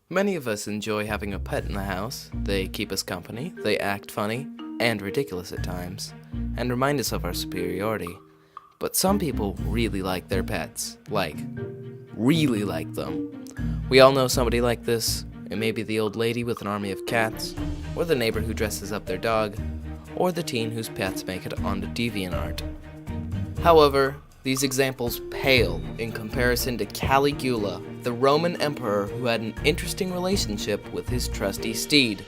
Many of us enjoy having a pet in the house. They keep us company, they act funny, and ridiculous at times, and remind us of our superiority. But some people really like their pets. Really like them. We all know somebody like this. It may be the old lady with an army of cats, or the neighbor who dresses up their dog, or the teen whose pets make it onto DeviantArt. However, these examples pale in comparison to Caligula, the Roman emperor who had an interesting relationship with his trusty steed.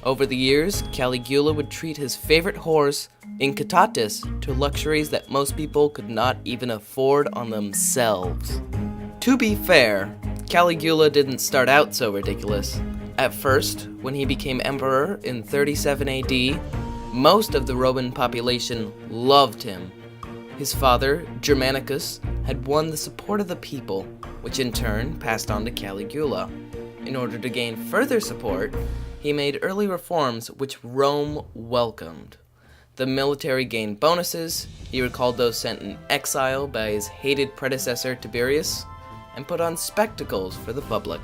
Over the years, Caligula would treat his favorite horse, Incitatus, to luxuries that most people could not even afford on themselves. To be fair, Caligula didn't start out so ridiculous. At first, when he became emperor in 37 AD, most of the Roman population loved him. His father, Germanicus, had won the support of the people, which in turn passed on to Caligula. In order to gain further support, he made early reforms which Rome welcomed. The military gained bonuses, he recalled those sent in exile by his hated predecessor Tiberius, and put on spectacles for the public.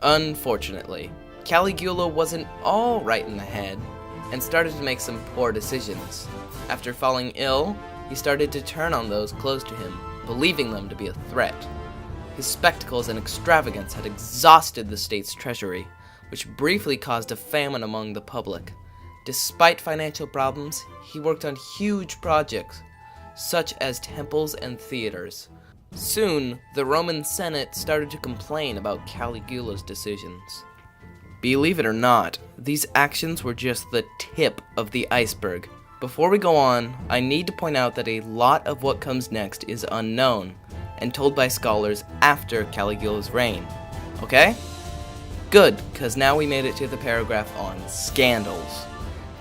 Unfortunately, Caligula wasn't all right in the head, and started to make some poor decisions. After falling ill, he started to turn on those close to him, believing them to be a threat. His spectacles and extravagance had exhausted the state's treasury, which briefly caused a famine among the public. Despite financial problems, he worked on huge projects, such as temples and theaters. Soon, the Roman Senate started to complain about Caligula's decisions. Believe it or not, these actions were just the tip of the iceberg. Before we go on, I need to point out that a lot of what comes next is unknown, and told by scholars after Caligula's reign. Okay? Good, because now we made it to the paragraph on scandals.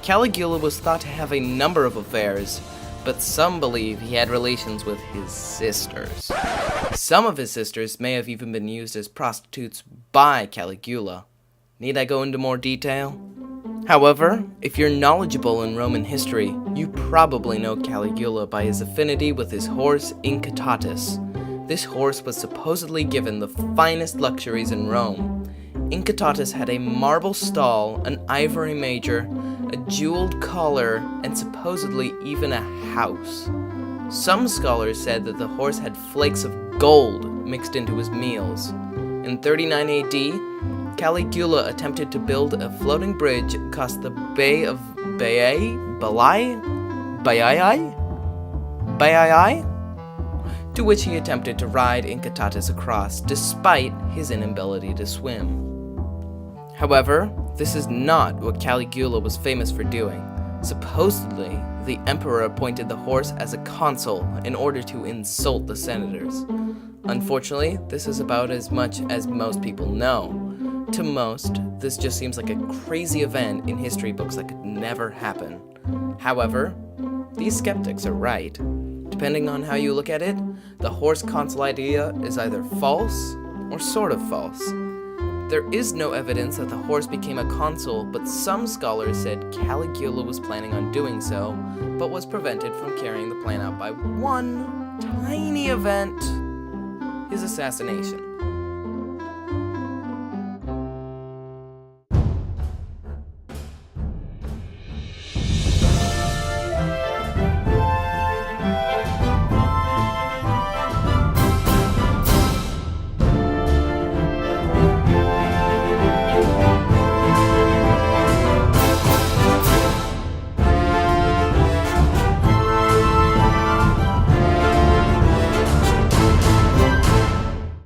Caligula was thought to have a number of affairs, but some believe he had relations with his sisters. Some of his sisters may have even been used as prostitutes by Caligula. Need I go into more detail? However, if you're knowledgeable in Roman history, you probably know Caligula by his affinity with his horse Incitatus. This horse was supposedly given the finest luxuries in Rome. Incitatus had a marble stall, an ivory manger, a jeweled collar, and supposedly even a house. Some scholars said that the horse had flakes of gold mixed into his meals. In 39 AD, Caligula attempted to build a floating bridge across the Bay of Baiae, to which he attempted to ride Incitatus across, despite his inability to swim. However, this is not what Caligula was famous for doing. Supposedly, the emperor appointed the horse as a consul in order to insult the senators. Unfortunately, this is about as much as most people know. To most, this just seems like a crazy event in history books that could never happen. However, these skeptics are right. Depending on how you look at it, the horse consul idea is either false or sort of false. There is no evidence that the horse became a consul, but some scholars said Caligula was planning on doing so, but was prevented from carrying the plan out by one tiny event: his assassination.